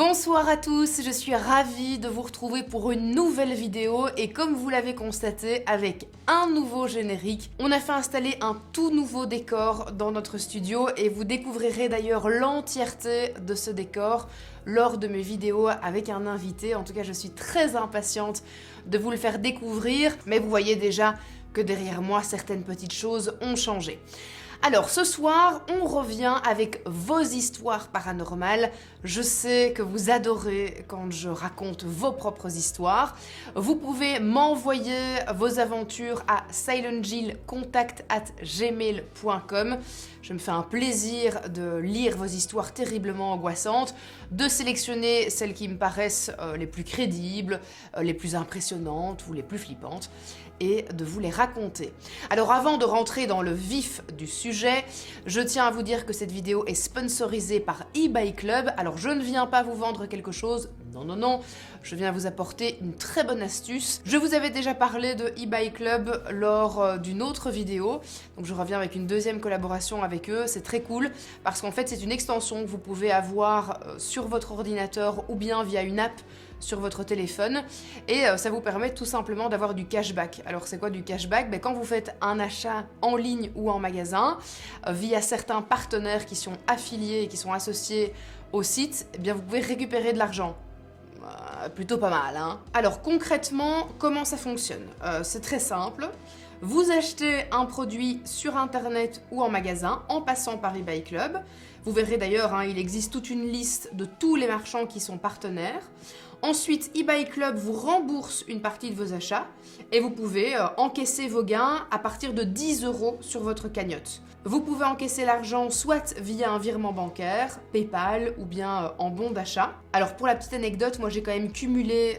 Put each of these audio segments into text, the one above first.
Bonsoir à tous, je suis ravie de vous retrouver pour une nouvelle vidéo et comme vous l'avez constaté, avec un nouveau générique, on a fait installer un tout nouveau décor dans notre studio et vous découvrirez d'ailleurs l'entièreté de ce décor lors de mes vidéos avec un invité. En tout cas, je suis très impatiente de vous le faire découvrir, mais vous voyez déjà que derrière moi, certaines petites choses ont changé. Alors ce soir, on revient avec vos histoires paranormales. Je sais que vous adorez quand je raconte vos propres histoires. Vous pouvez m'envoyer vos aventures à silentjillcontact@gmail.com. Je me fais un plaisir de lire vos histoires terriblement angoissantes, de sélectionner celles qui me paraissent les plus crédibles, les plus impressionnantes ou les plus flippantes, et de vous les raconter. Alors avant de rentrer dans le vif du sujet, je tiens à vous dire que cette vidéo est sponsorisée par eBay Club. Alors je ne viens pas vous vendre quelque chose, non, je viens vous apporter une très bonne astuce. Je vous avais déjà parlé de eBay Club lors d'une autre vidéo, donc je reviens avec une deuxième collaboration avec eux. C'est très cool parce qu'en fait c'est une extension que vous pouvez avoir sur votre ordinateur ou bien via une app sur votre téléphone et ça vous permet tout simplement d'avoir du cashback. Alors c'est quoi du cashback? Quand vous faites un achat en ligne ou en magasin via certains partenaires qui sont affiliés et qui sont associés au site, eh bien vous pouvez récupérer de l'argent. Plutôt pas mal, hein. Alors concrètement, comment ça fonctionne? C'est très simple. Vous achetez un produit sur internet ou en magasin en passant par eBay Club. Vous verrez d'ailleurs, il existe toute une liste de tous les marchands qui sont partenaires. Ensuite, eBay Club vous rembourse une partie de vos achats et vous pouvez encaisser vos gains à partir de 10 € sur votre cagnotte. Vous pouvez encaisser l'argent soit via un virement bancaire, PayPal ou bien en bon d'achat. Alors pour la petite anecdote, moi j'ai quand même cumulé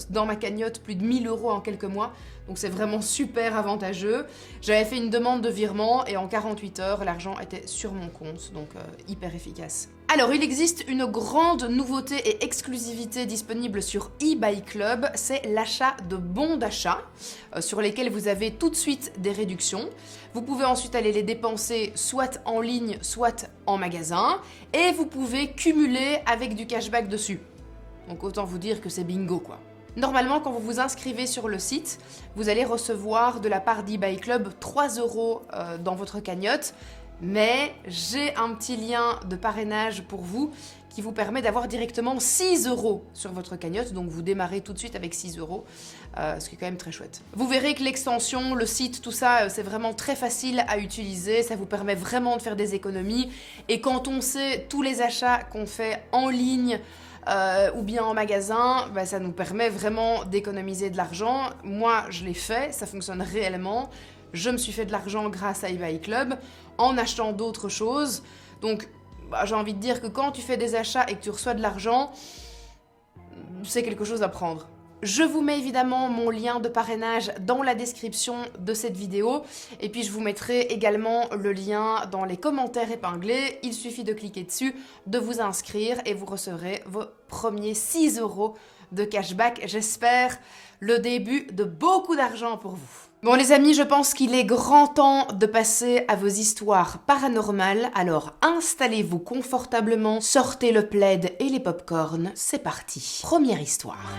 dans ma cagnotte plus de 1000 € en quelques mois, donc c'est vraiment super avantageux. J'avais fait une demande de virement et en 48 heures, l'argent était sur mon compte, donc hyper efficace. Alors, il existe une grande nouveauté et exclusivité disponible sur eBay Club, c'est l'achat de bons d'achat, sur lesquels vous avez tout de suite des réductions. Vous pouvez ensuite aller les dépenser soit en ligne, soit en magasin, et vous pouvez cumuler avec du cashback dessus. Donc autant vous dire que c'est bingo quoi. Normalement, quand vous vous inscrivez sur le site, vous allez recevoir de la part d'eBay Club 3 € dans votre cagnotte. Mais j'ai un petit lien de parrainage pour vous qui vous permet d'avoir directement 6 € sur votre cagnotte, donc vous démarrez tout de suite avec 6 €, ce qui est quand même très chouette. Vous verrez que l'extension, le site, tout ça, c'est vraiment très facile à utiliser, ça vous permet vraiment de faire des économies, et quand on sait tous les achats qu'on fait en ligne, ou bien en magasin, ça nous permet vraiment d'économiser de l'argent. Moi, je l'ai fait, ça fonctionne réellement. Je me suis fait de l'argent grâce à eBay Club en achetant d'autres choses. Donc, j'ai envie de dire que quand tu fais des achats et que tu reçois de l'argent, c'est quelque chose à prendre. Je vous mets évidemment mon lien de parrainage dans la description de cette vidéo et puis je vous mettrai également le lien dans les commentaires épinglés. Il suffit de cliquer dessus, de vous inscrire et vous recevrez vos premiers 6 € de cashback. J'espère le début de beaucoup d'argent pour vous. Bon les amis, je pense qu'il est grand temps de passer à vos histoires paranormales, alors installez-vous confortablement, sortez le plaid et les pop-corns, c'est parti. Première histoire.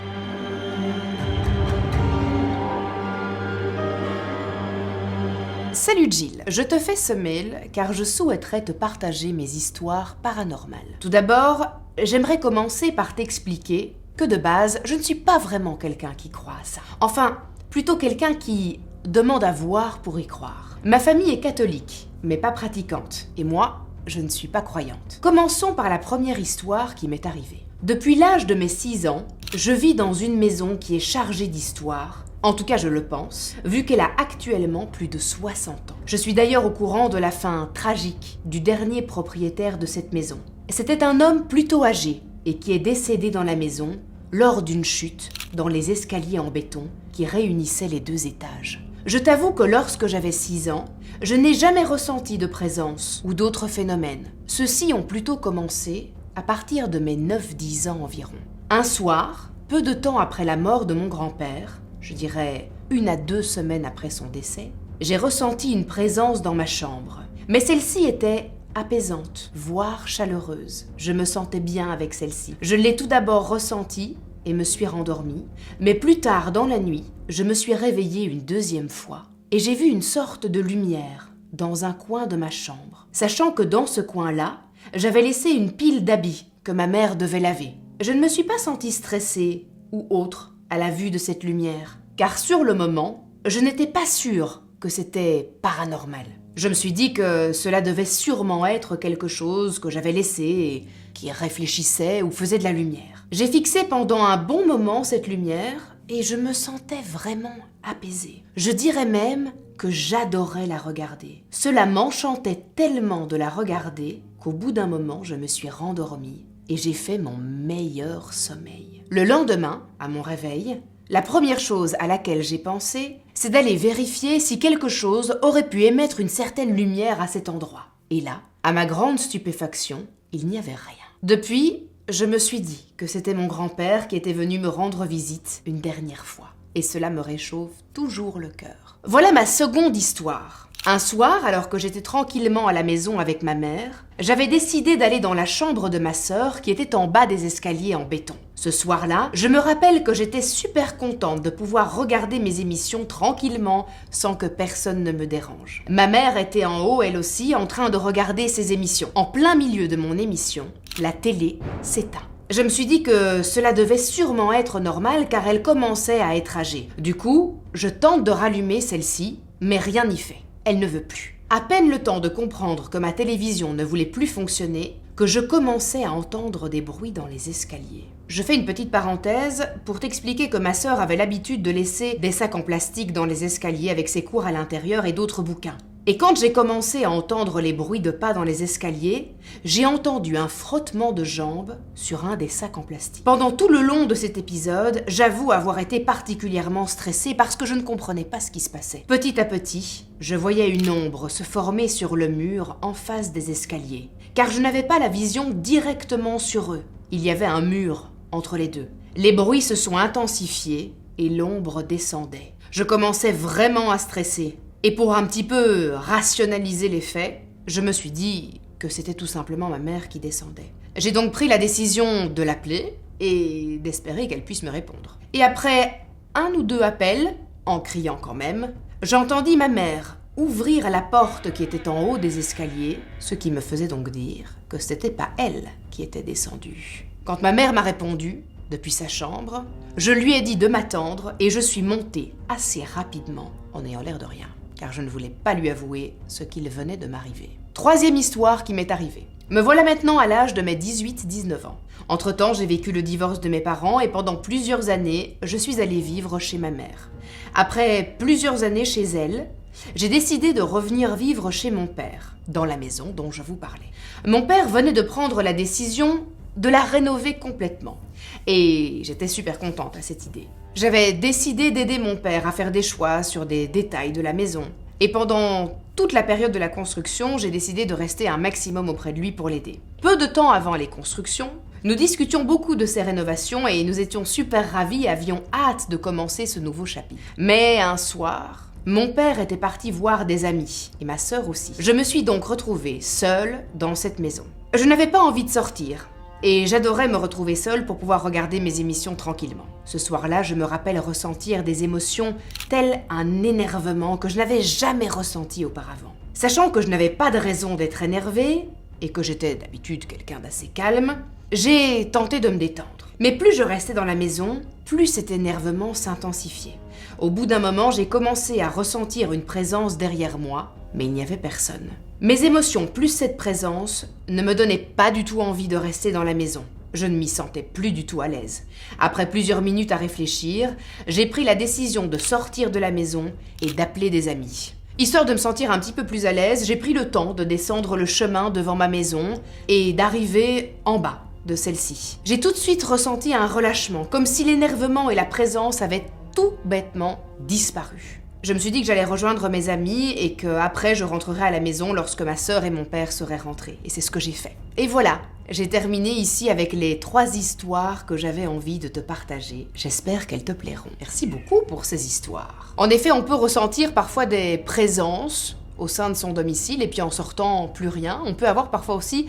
Salut Jill, je te fais ce mail car je souhaiterais te partager mes histoires paranormales. Tout d'abord, j'aimerais commencer par t'expliquer que de base, je ne suis pas vraiment quelqu'un qui croit à ça. Enfin, plutôt quelqu'un qui demande à voir pour y croire. Ma famille est catholique, mais pas pratiquante, et moi, je ne suis pas croyante. Commençons par la première histoire qui m'est arrivée. Depuis l'âge de mes 6 ans, je vis dans une maison qui est chargée d'histoires, en tout cas je le pense, vu qu'elle a actuellement plus de 60 ans. Je suis d'ailleurs au courant de la fin tragique du dernier propriétaire de cette maison. C'était un homme plutôt âgé, et qui est décédé dans la maison lors d'une chute dans les escaliers en béton qui réunissaient les 2 étages. Je t'avoue que lorsque j'avais 6 ans, je n'ai jamais ressenti de présence ou d'autres phénomènes. Ceux-ci ont plutôt commencé à partir de mes 9-10 ans environ. Un soir, peu de temps après la mort de mon grand-père, je dirais 1 à 2 semaines après son décès, j'ai ressenti une présence dans ma chambre. Mais celle-ci était apaisante, voire chaleureuse. Je me sentais bien avec celle-ci. Je l'ai tout d'abord ressentie et me suis rendormie, mais plus tard dans la nuit, je me suis réveillée une deuxième fois et j'ai vu une sorte de lumière dans un coin de ma chambre, sachant que dans ce coin-là, j'avais laissé une pile d'habits que ma mère devait laver. Je ne me suis pas sentie stressée ou autre à la vue de cette lumière, car sur le moment, je n'étais pas sûre que c'était paranormal. Je me suis dit que cela devait sûrement être quelque chose que j'avais laissé et qui réfléchissait ou faisait de la lumière. J'ai fixé pendant un bon moment cette lumière et je me sentais vraiment apaisée. Je dirais même que j'adorais la regarder. Cela m'enchantait tellement de la regarder qu'au bout d'un moment, je me suis rendormie et j'ai fait mon meilleur sommeil. Le lendemain, à mon réveil, la première chose à laquelle j'ai pensé, c'est d'aller vérifier si quelque chose aurait pu émettre une certaine lumière à cet endroit. Et là, à ma grande stupéfaction, il n'y avait rien. Depuis, je me suis dit que c'était mon grand-père qui était venu me rendre visite une dernière fois. Et cela me réchauffe toujours le cœur. Voilà ma seconde histoire. Un soir, alors que j'étais tranquillement à la maison avec ma mère, j'avais décidé d'aller dans la chambre de ma sœur qui était en bas des escaliers en béton. Ce soir-là, je me rappelle que j'étais super contente de pouvoir regarder mes émissions tranquillement, sans que personne ne me dérange. Ma mère était en haut, elle aussi, en train de regarder ses émissions. En plein milieu de mon émission, la télé s'éteint. Je me suis dit que cela devait sûrement être normal car elle commençait à être âgée. Du coup, je tente de rallumer celle-ci, mais rien n'y fait. Elle ne veut plus. À peine le temps de comprendre que ma télévision ne voulait plus fonctionner, que je commençais à entendre des bruits dans les escaliers. Je fais une petite parenthèse pour t'expliquer que ma sœur avait l'habitude de laisser des sacs en plastique dans les escaliers avec ses cours à l'intérieur et d'autres bouquins. Et quand j'ai commencé à entendre les bruits de pas dans les escaliers, j'ai entendu un frottement de jambes sur un des sacs en plastique. Pendant tout le long de cet épisode, j'avoue avoir été particulièrement stressée parce que je ne comprenais pas ce qui se passait. Petit à petit, je voyais une ombre se former sur le mur en face des escaliers, car je n'avais pas la vision directement sur eux. Il y avait un mur entre les deux. Les bruits se sont intensifiés et l'ombre descendait. Je commençais vraiment à stresser. Et pour un petit peu rationaliser les faits, je me suis dit que c'était tout simplement ma mère qui descendait. J'ai donc pris la décision de l'appeler et d'espérer qu'elle puisse me répondre. Et après un ou deux appels, en criant quand même, j'entendis ma mère ouvrir la porte qui était en haut des escaliers, ce qui me faisait donc dire que c'était pas elle qui était descendue. Quand ma mère m'a répondu, depuis sa chambre, je lui ai dit de m'attendre et je suis montée assez rapidement en ayant l'air de rien, car je ne voulais pas lui avouer ce qu'il venait de m'arriver. Troisième histoire qui m'est arrivée. Me voilà maintenant à l'âge de mes 18-19 ans. Entre-temps, j'ai vécu le divorce de mes parents et pendant plusieurs années, je suis allée vivre chez ma mère. Après plusieurs années chez elle, j'ai décidé de revenir vivre chez mon père, dans la maison dont je vous parlais. Mon père venait de prendre la décision de la rénover complètement. Et j'étais super contente à cette idée. J'avais décidé d'aider mon père à faire des choix sur des détails de la maison. Et pendant toute la période de la construction, j'ai décidé de rester un maximum auprès de lui pour l'aider. Peu de temps avant les constructions, nous discutions beaucoup de ces rénovations et nous étions super ravis et avions hâte de commencer ce nouveau chapitre. Mais un soir, mon père était parti voir des amis, et ma sœur aussi. Je me suis donc retrouvée seule dans cette maison. Je n'avais pas envie de sortir. Et j'adorais me retrouver seule pour pouvoir regarder mes émissions tranquillement. Ce soir-là, je me rappelle ressentir des émotions telles un énervement que je n'avais jamais ressenti auparavant. Sachant que je n'avais pas de raison d'être énervée, et que j'étais d'habitude quelqu'un d'assez calme, j'ai tenté de me détendre. Mais plus je restais dans la maison, plus cet énervement s'intensifiait. Au bout d'un moment, j'ai commencé à ressentir une présence derrière moi, mais il n'y avait personne. Mes émotions plus cette présence ne me donnaient pas du tout envie de rester dans la maison. Je ne m'y sentais plus du tout à l'aise. Après plusieurs minutes à réfléchir, j'ai pris la décision de sortir de la maison et d'appeler des amis. Histoire de me sentir un petit peu plus à l'aise, j'ai pris le temps de descendre le chemin devant ma maison et d'arriver en bas de celle-ci. J'ai tout de suite ressenti un relâchement, comme si l'énervement et la présence avaient tout bêtement disparu. Je me suis dit que j'allais rejoindre mes amis et qu'après je rentrerai à la maison lorsque ma sœur et mon père seraient rentrés. Et c'est ce que j'ai fait. Et voilà, j'ai terminé ici avec les 3 histoires que j'avais envie de te partager. J'espère qu'elles te plairont. Merci beaucoup pour ces histoires. En effet, on peut ressentir parfois des présences au sein de son domicile et puis en sortant plus rien. On peut avoir parfois aussi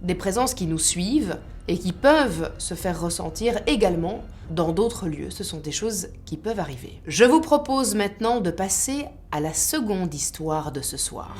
des présences qui nous suivent et qui peuvent se faire ressentir également dans d'autres lieux. Ce sont des choses qui peuvent arriver. Je vous propose maintenant de passer à la seconde histoire de ce soir.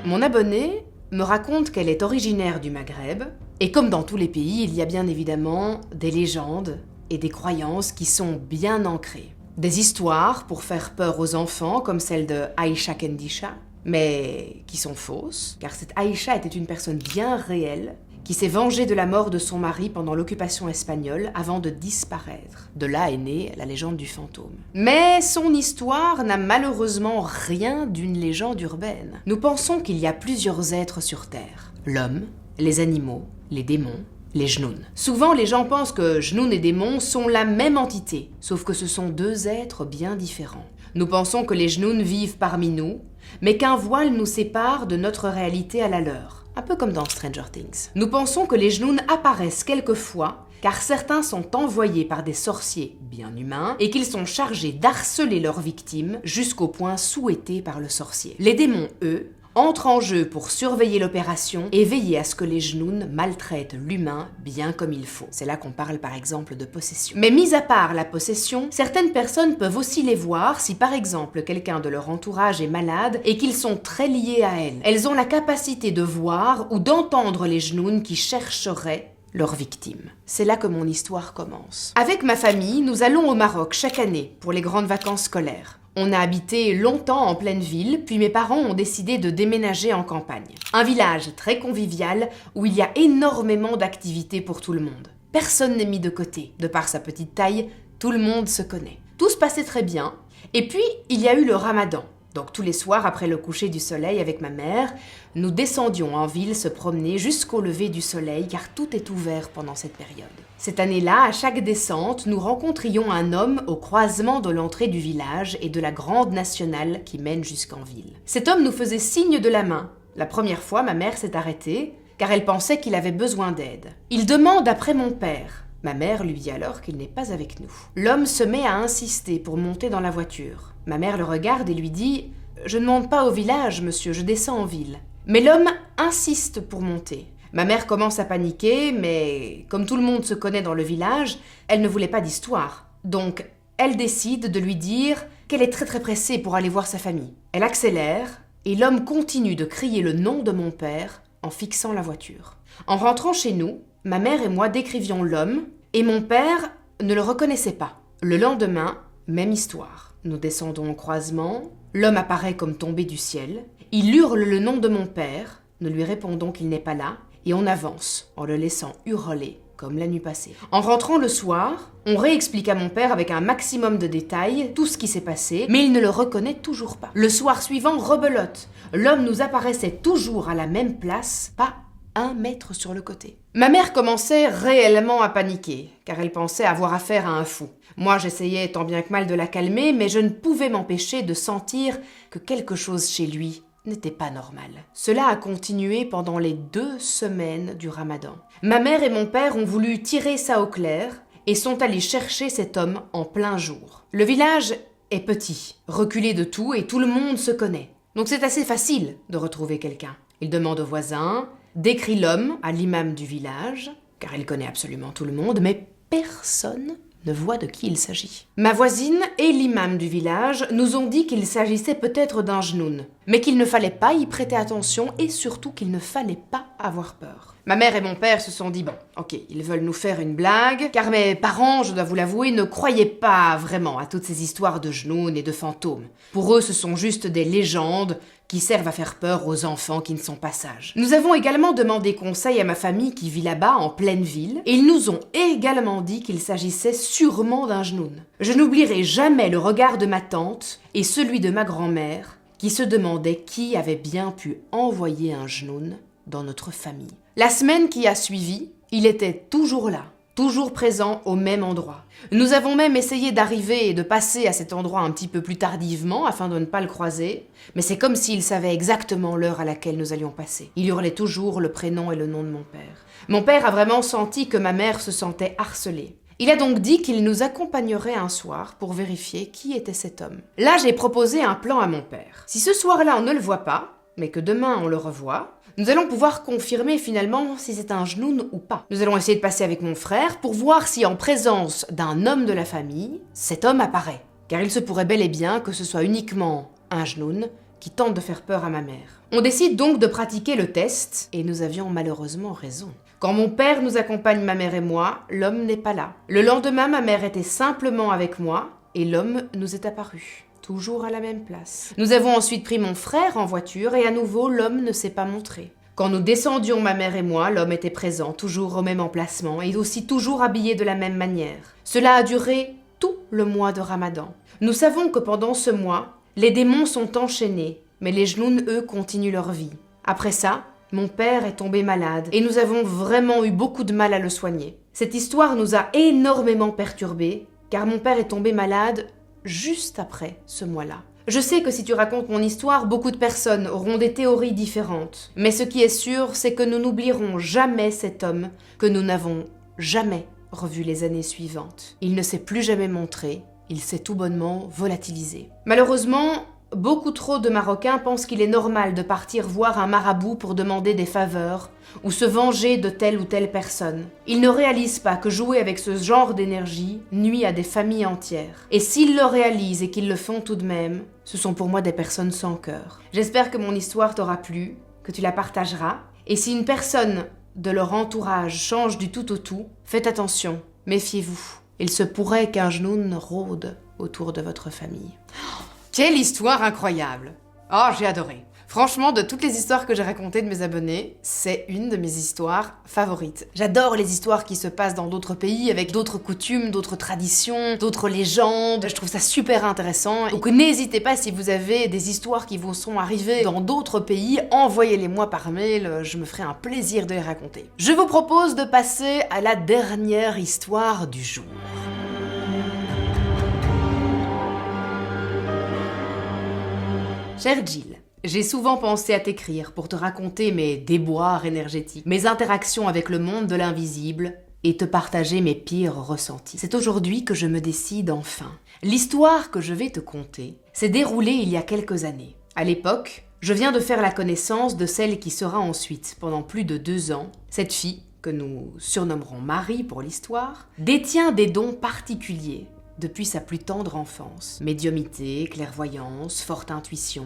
Mon abonnée me raconte qu'elle est originaire du Maghreb, et comme dans tous les pays, il y a bien évidemment des légendes et des croyances qui sont bien ancrées. Des histoires pour faire peur aux enfants, comme celle de Aïcha Kendisha, mais qui sont fausses, car cette Aïcha était une personne bien réelle, qui s'est vengée de la mort de son mari pendant l'occupation espagnole avant de disparaître. De là est née la légende du fantôme. Mais son histoire n'a malheureusement rien d'une légende urbaine. Nous pensons qu'il y a plusieurs êtres sur Terre. L'homme, les animaux, les démons, les Jnouns. Souvent, les gens pensent que Jnouns et démons sont la même entité, sauf que ce sont deux êtres bien différents. Nous pensons que les Jnouns vivent parmi nous, mais qu'un voile nous sépare de notre réalité à la leur. Un peu comme dans Stranger Things. Nous pensons que les Jnouns apparaissent quelquefois, car certains sont envoyés par des sorciers bien humains et qu'ils sont chargés d'harceler leurs victimes jusqu'au point souhaité par le sorcier. Les démons, eux, entrent en jeu pour surveiller l'opération et veiller à ce que les Jnouns maltraitent l'humain bien comme il faut. C'est là qu'on parle par exemple de possession. Mais mis à part la possession, certaines personnes peuvent aussi les voir si par exemple quelqu'un de leur entourage est malade et qu'ils sont très liés à elles. Elles ont la capacité de voir ou d'entendre les Jnouns qui chercheraient leurs victimes. C'est là que mon histoire commence. Avec ma famille, nous allons au Maroc chaque année pour les grandes vacances scolaires. On a habité longtemps en pleine ville, puis mes parents ont décidé de déménager en campagne. Un village très convivial où il y a énormément d'activités pour tout le monde. Personne n'est mis de côté. De par sa petite taille, tout le monde se connaît. Tout se passait très bien. Et puis, il y a eu le Ramadan. Donc tous les soirs, après le coucher du soleil avec ma mère, nous descendions en ville se promener jusqu'au lever du soleil car tout est ouvert pendant cette période. Cette année-là, à chaque descente, nous rencontrions un homme au croisement de l'entrée du village et de la grande nationale qui mène jusqu'en ville. Cet homme nous faisait signe de la main. La première fois, ma mère s'est arrêtée car elle pensait qu'il avait besoin d'aide. Il demande après mon père. Ma mère lui dit alors qu'il n'est pas avec nous. L'homme se met à insister pour monter dans la voiture. Ma mère le regarde et lui dit « Je ne monte pas au village, monsieur, je descends en ville. » Mais l'homme insiste pour monter. Ma mère commence à paniquer, mais comme tout le monde se connaît dans le village, elle ne voulait pas d'histoire. Donc, elle décide de lui dire qu'elle est très pressée pour aller voir sa famille. Elle accélère et l'homme continue de crier le nom de mon père en fixant la voiture. En rentrant chez nous, ma mère et moi décrivions l'homme et mon père ne le reconnaissait pas. Le lendemain, même histoire. Nous descendons au croisement, l'homme apparaît comme tombé du ciel, il hurle le nom de mon père, nous lui répondons qu'il n'est pas là, et on avance en le laissant hurler comme la nuit passée. En rentrant le soir, on réexplique à mon père avec un maximum de détails tout ce qui s'est passé, mais il ne le reconnaît toujours pas. Le soir suivant, rebelote. L'homme nous apparaissait toujours à la même place, pas 1 mètre sur le côté. Ma mère commençait réellement à paniquer, car elle pensait avoir affaire à un fou. Moi, j'essayais tant bien que mal de la calmer, mais je ne pouvais m'empêcher de sentir que quelque chose chez lui n'était pas normal. Cela a continué pendant les 2 semaines du Ramadan. Ma mère et mon père ont voulu tirer ça au clair et sont allés chercher cet homme en plein jour. Le village est petit, reculé de tout et tout le monde se connaît. Donc c'est assez facile de retrouver quelqu'un. Il demande aux voisins, décrit l'homme à l'imam du village, car il connaît absolument tout le monde, mais personne ne voit de qui il s'agit. Ma voisine et l'imam du village nous ont dit qu'il s'agissait peut-être d'un Jnoun, mais qu'il ne fallait pas y prêter attention et surtout qu'il ne fallait pas avoir peur. Ma mère et mon père se sont dit, bon, ok, ils veulent nous faire une blague, car mes parents, je dois vous l'avouer, ne croyaient pas vraiment à toutes ces histoires de Jnoun et de fantômes. Pour eux, ce sont juste des légendes qui servent à faire peur aux enfants qui ne sont pas sages. Nous avons également demandé conseil à ma famille qui vit là-bas, en pleine ville, et ils nous ont également dit qu'il s'agissait sûrement d'un Jnoun. Je n'oublierai jamais le regard de ma tante et celui de ma grand-mère, qui se demandait qui avait bien pu envoyer un Jnoun dans notre famille. La semaine qui a suivi, il était toujours là, toujours présent au même endroit. Nous avons même essayé d'arriver et de passer à cet endroit un petit peu plus tardivement afin de ne pas le croiser, mais c'est comme s'il savait exactement l'heure à laquelle nous allions passer. Il hurlait toujours le prénom et le nom de mon père. Mon père a vraiment senti que ma mère se sentait harcelée. Il a donc dit qu'il nous accompagnerait un soir pour vérifier qui était cet homme. Là, j'ai proposé un plan à mon père. Si ce soir-là on ne le voit pas, mais que demain on le revoit, nous allons pouvoir confirmer finalement si c'est un Jnoun ou pas. Nous allons essayer de passer avec mon frère pour voir si en présence d'un homme de la famille, cet homme apparaît. Car il se pourrait bel et bien que ce soit uniquement un Jnoun qui tente de faire peur à ma mère. On décide donc de pratiquer le test, et nous avions malheureusement raison. Quand mon père nous accompagne, ma mère et moi, l'homme n'est pas là. Le lendemain, ma mère était simplement avec moi, et l'homme nous est apparu. Toujours à la même place. Nous avons ensuite pris mon frère en voiture, et à nouveau, l'homme ne s'est pas montré. Quand nous descendions, ma mère et moi, l'homme était présent, toujours au même emplacement, et aussi toujours habillé de la même manière. Cela a duré tout le mois de Ramadan. Nous savons que pendant ce mois, les démons sont enchaînés, mais les Jnouns, eux, continuent leur vie. Après ça, mon père est tombé malade, et nous avons vraiment eu beaucoup de mal à le soigner. Cette histoire nous a énormément perturbés, car mon père est tombé malade juste après ce mois-là. Je sais que si tu racontes mon histoire, beaucoup de personnes auront des théories différentes. Mais ce qui est sûr, c'est que nous n'oublierons jamais cet homme que nous n'avons jamais revu les années suivantes. Il ne s'est plus jamais montré, il s'est tout bonnement volatilisé. Malheureusement, beaucoup trop de Marocains pensent qu'il est normal de partir voir un marabout pour demander des faveurs ou se venger de telle ou telle personne. Ils ne réalisent pas que jouer avec ce genre d'énergie nuit à des familles entières. Et s'ils le réalisent et qu'ils le font tout de même, ce sont pour moi des personnes sans cœur. J'espère que mon histoire t'aura plu, que tu la partageras. Et si une personne de leur entourage change du tout au tout, faites attention, méfiez-vous. Il se pourrait qu'un Jnoun rôde autour de votre famille. Quelle histoire incroyable! Oh, j'ai adoré. Franchement, de toutes les histoires que j'ai racontées de mes abonnés, c'est une de mes histoires favorites. J'adore les histoires qui se passent dans d'autres pays, avec d'autres coutumes, d'autres traditions, d'autres légendes. Je trouve ça super intéressant. Donc n'hésitez pas, si vous avez des histoires qui vous sont arrivées dans d'autres pays, envoyez-les-moi par mail, je me ferai un plaisir de les raconter. Je vous propose de passer à la dernière histoire du jour. Cher Jill, j'ai souvent pensé à t'écrire pour te raconter mes déboires énergétiques, mes interactions avec le monde de l'invisible et te partager mes pires ressentis. C'est aujourd'hui que je me décide enfin. L'histoire que je vais te conter s'est déroulée il y a quelques années. À l'époque, je viens de faire la connaissance de celle qui sera ensuite, pendant plus de 2 ans, cette fille, que nous surnommerons Marie pour l'histoire, détient des dons particuliers depuis sa plus tendre enfance. Médiumité, clairvoyance, forte intuition.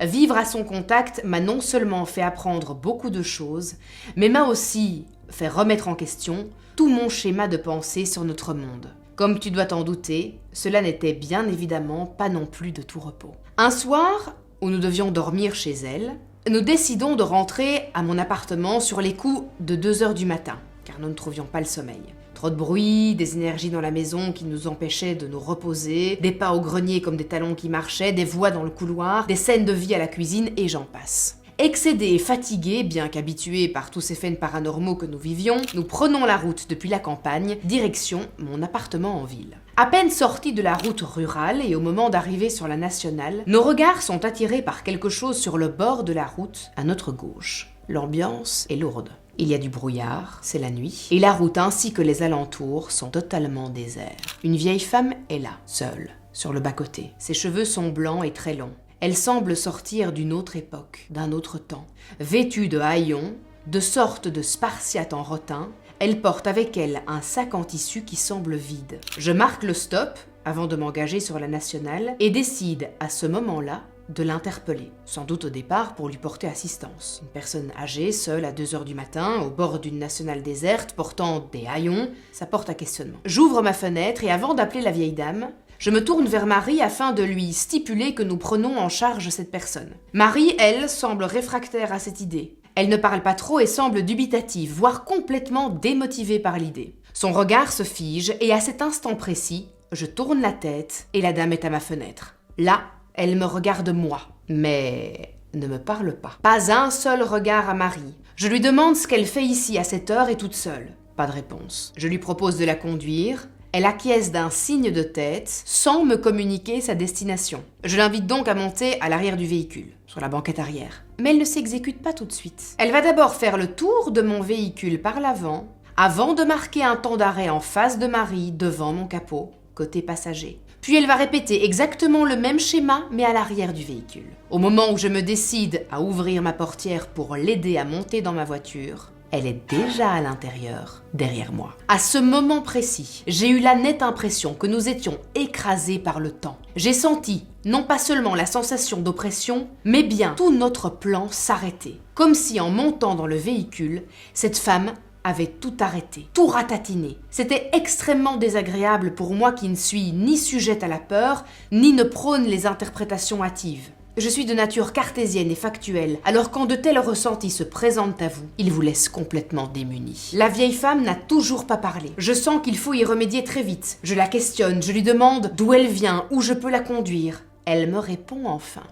Vivre à son contact m'a non seulement fait apprendre beaucoup de choses, mais m'a aussi fait remettre en question tout mon schéma de pensée sur notre monde. Comme tu dois t'en douter, cela n'était bien évidemment pas non plus de tout repos. Un soir, où nous devions dormir chez elle, nous décidons de rentrer à mon appartement sur les coups de 2h du matin, car nous ne trouvions pas le sommeil. Trop de bruit, des énergies dans la maison qui nous empêchaient de nous reposer, des pas au grenier comme des talons qui marchaient, des voix dans le couloir, des scènes de vie à la cuisine et j'en passe. Excédés et fatigués, bien qu'habitués par tous ces phénomènes paranormaux que nous vivions, nous prenons la route depuis la campagne, direction mon appartement en ville. À peine sortis de la route rurale et au moment d'arriver sur la nationale, nos regards sont attirés par quelque chose sur le bord de la route, à notre gauche. L'ambiance est lourde. Il y a du brouillard, c'est la nuit, et la route ainsi que les alentours sont totalement déserts. Une vieille femme est là, seule, sur le bas-côté. Ses cheveux sont blancs et très longs. Elle semble sortir d'une autre époque, d'un autre temps. Vêtue de haillons, de sorte de spartiate en rotin, elle porte avec elle un sac en tissu qui semble vide. Je marque le stop, avant de m'engager sur la nationale, et décide, à ce moment-là, de l'interpeller, sans doute au départ pour lui porter assistance. Une personne âgée, seule à 2h du matin, au bord d'une nationale déserte, portant des haillons, ça porte à questionnement. J'ouvre ma fenêtre et avant d'appeler la vieille dame, je me tourne vers Marie afin de lui stipuler que nous prenons en charge cette personne. Marie, elle, semble réfractaire à cette idée. Elle ne parle pas trop et semble dubitative, voire complètement démotivée par l'idée. Son regard se fige et à cet instant précis, je tourne la tête et la dame est à ma fenêtre. Là, elle me regarde moi, mais ne me parle pas. Pas un seul regard à Marie. Je lui demande ce qu'elle fait ici à cette heure et toute seule. Pas de réponse. Je lui propose de la conduire. Elle acquiesce d'un signe de tête sans me communiquer sa destination. Je l'invite donc à monter à l'arrière du véhicule, sur la banquette arrière. Mais elle ne s'exécute pas tout de suite. Elle va d'abord faire le tour de mon véhicule par l'avant, avant de marquer un temps d'arrêt en face de Marie devant mon capot, côté passager. Puis elle va répéter exactement le même schéma mais à l'arrière du véhicule. Au moment où je me décide à ouvrir ma portière pour l'aider à monter dans ma voiture, elle est déjà à l'intérieur, derrière moi. À ce moment précis, j'ai eu la nette impression que nous étions écrasés par le temps. J'ai senti, non pas seulement la sensation d'oppression, mais bien tout notre plan s'arrêter. Comme si en montant dans le véhicule, cette femme avait tout arrêté, tout ratatiné. C'était extrêmement désagréable pour moi qui ne suis ni sujette à la peur, ni ne prône les interprétations hâtives. Je suis de nature cartésienne et factuelle, alors quand de tels ressentis se présentent à vous, ils vous laissent complètement démunis. La vieille femme n'a toujours pas parlé. Je sens qu'il faut y remédier très vite. Je la questionne, je lui demande d'où elle vient, où je peux la conduire. Elle me répond enfin,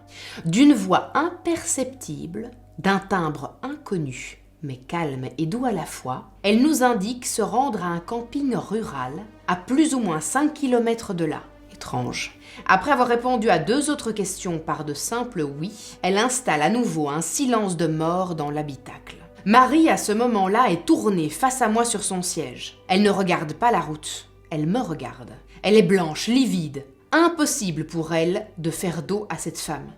d'une voix imperceptible, d'un timbre inconnu, mais calme et doux à la fois, elle nous indique se rendre à un camping rural, à plus ou moins 5 km de là. Étrange. Après avoir répondu à 2 autres questions par de simples oui, elle installe à nouveau un silence de mort dans l'habitacle. Marie, à ce moment-là, est tournée face à moi sur son siège. Elle ne regarde pas la route, elle me regarde. Elle est blanche, livide. Impossible pour elle de faire dos à cette femme.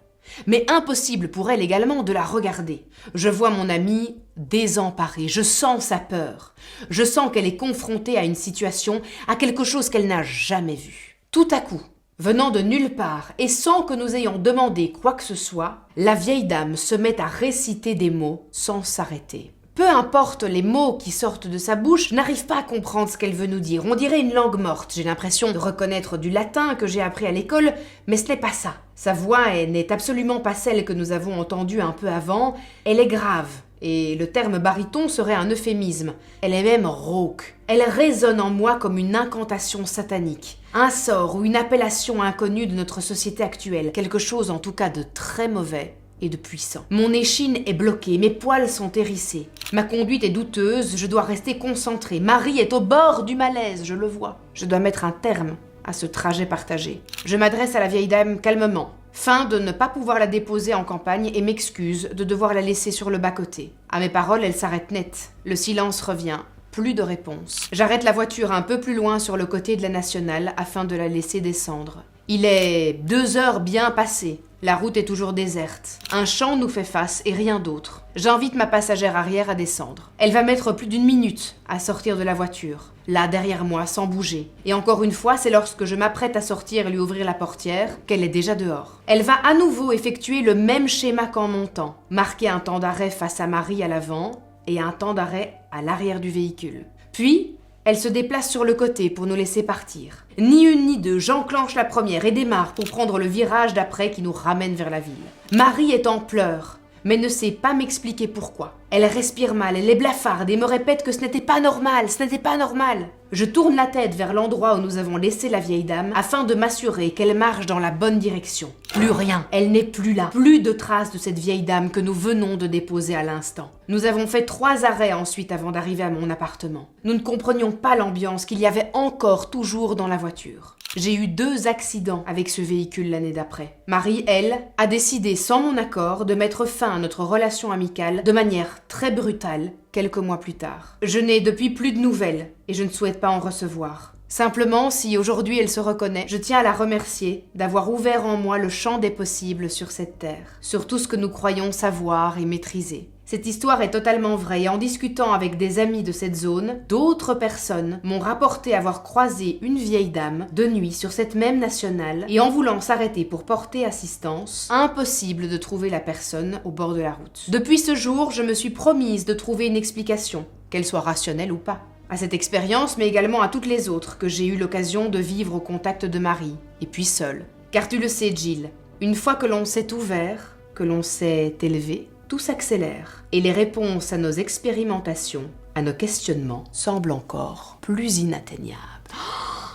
Mais impossible pour elle également de la regarder. Je vois mon amie désemparée, je sens sa peur. Je sens qu'elle est confrontée à une situation, à quelque chose qu'elle n'a jamais vu. Tout à coup, venant de nulle part et sans que nous ayons demandé quoi que ce soit, la vieille dame se met à réciter des mots sans s'arrêter. Peu importe les mots qui sortent de sa bouche, je n'arrive pas à comprendre ce qu'elle veut nous dire. On dirait une langue morte. J'ai l'impression de reconnaître du latin que j'ai appris à l'école, mais ce n'est pas ça. Sa voix n'est absolument pas celle que nous avons entendue un peu avant. Elle est grave. Et le terme baryton serait un euphémisme. Elle est même rauque. Elle résonne en moi comme une incantation satanique. Un sort ou une appellation inconnue de notre société actuelle. Quelque chose en tout cas de très mauvais et de puissant. Mon échine est bloquée, mes poils sont hérissés. Ma conduite est douteuse, je dois rester concentrée. Marie est au bord du malaise, je le vois. Je dois mettre un terme à ce trajet partagé. Je m'adresse à la vieille dame calmement. Feins de ne pas pouvoir la déposer en campagne et m'excuse de devoir la laisser sur le bas-côté. À mes paroles, elle s'arrête net. Le silence revient. Plus de réponse. J'arrête la voiture un peu plus loin sur le côté de la nationale afin de la laisser descendre. Il est 2 heures bien passées. La route est toujours déserte. Un champ nous fait face et rien d'autre. J'invite ma passagère arrière à descendre. Elle va mettre plus d'1 minute à sortir de la voiture, là derrière moi, sans bouger. Et encore une fois, c'est lorsque je m'apprête à sortir et lui ouvrir la portière qu'elle est déjà dehors. Elle va à nouveau effectuer le même schéma qu'en montant. Marquer un temps d'arrêt face à Marie à l'avant et un temps d'arrêt à l'arrière du véhicule. Puis, elle se déplace sur le côté pour nous laisser partir. Ni une ni deux, j'enclenche la première et démarre pour prendre le virage d'après qui nous ramène vers la ville. Marie est en pleurs, mais ne sait pas m'expliquer pourquoi. Elle respire mal, elle est blafarde et me répète que ce n'était pas normal, ce n'était pas normal. Je tourne la tête vers l'endroit où nous avons laissé la vieille dame afin de m'assurer qu'elle marche dans la bonne direction. Plus rien, elle n'est plus là. Plus de traces de cette vieille dame que nous venons de déposer à l'instant. Nous avons fait 3 arrêts ensuite avant d'arriver à mon appartement. Nous ne comprenions pas l'ambiance qu'il y avait encore toujours dans la voiture. J'ai eu 2 accidents avec ce véhicule l'année d'après. Marie, elle, a décidé sans mon accord de mettre fin à notre relation amicale de manière très brutale quelques mois plus tard. Je n'ai depuis plus de nouvelles et je ne souhaite pas en recevoir. Simplement, si aujourd'hui elle se reconnaît, je tiens à la remercier d'avoir ouvert en moi le champ des possibles sur cette terre, sur tout ce que nous croyons savoir et maîtriser. Cette histoire est totalement vraie et en discutant avec des amis de cette zone, d'autres personnes m'ont rapporté avoir croisé une vieille dame de nuit sur cette même nationale et en voulant s'arrêter pour porter assistance, impossible de trouver la personne au bord de la route. Depuis ce jour, je me suis promise de trouver une explication, qu'elle soit rationnelle ou pas. À cette expérience, mais également à toutes les autres que j'ai eu l'occasion de vivre au contact de Marie, et puis seule. Car tu le sais, Jill, une fois que l'on s'est ouvert, que l'on s'est élevé, tout s'accélère, et les réponses à nos expérimentations, à nos questionnements, semblent encore plus inatteignables.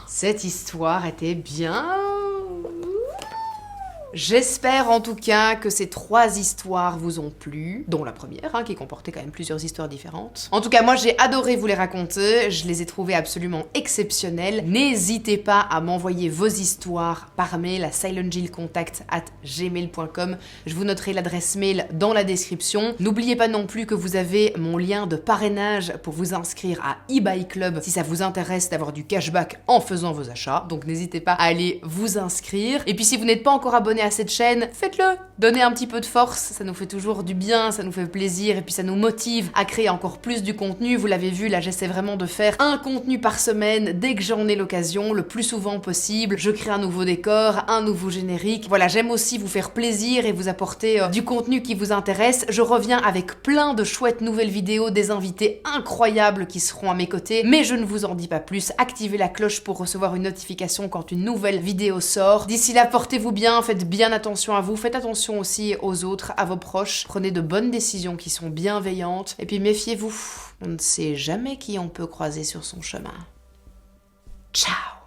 Cette histoire était bien... J'espère en tout cas que ces 3 histoires vous ont plu, dont la première, qui comportait quand même plusieurs histoires différentes. En tout cas, moi j'ai adoré vous les raconter, je les ai trouvées absolument exceptionnelles. N'hésitez pas à m'envoyer vos histoires par mail à silentjillcontact@gmail.com. Je vous noterai l'adresse mail dans la description. N'oubliez pas non plus que vous avez mon lien de parrainage pour vous inscrire à eBay Club si ça vous intéresse d'avoir du cashback en faisant vos achats. Donc n'hésitez pas à aller vous inscrire. Et puis si vous n'êtes pas encore abonné à cette chaîne, faites-le! Donnez un petit peu de force, ça nous fait toujours du bien, ça nous fait plaisir et puis ça nous motive à créer encore plus du contenu. Vous l'avez vu, là j'essaie vraiment de faire un contenu par semaine dès que j'en ai l'occasion, le plus souvent possible. Je crée un nouveau décor, un nouveau générique. Voilà, j'aime aussi vous faire plaisir et vous apporter du contenu qui vous intéresse. Je reviens avec plein de chouettes nouvelles vidéos, des invités incroyables qui seront à mes côtés, mais je ne vous en dis pas plus. Activez la cloche pour recevoir une notification quand une nouvelle vidéo sort. D'ici là, portez-vous bien, faites bien attention à vous, faites attention aussi aux autres, à vos proches. Prenez de bonnes décisions qui sont bienveillantes. Et puis méfiez-vous, on ne sait jamais qui on peut croiser sur son chemin. Ciao!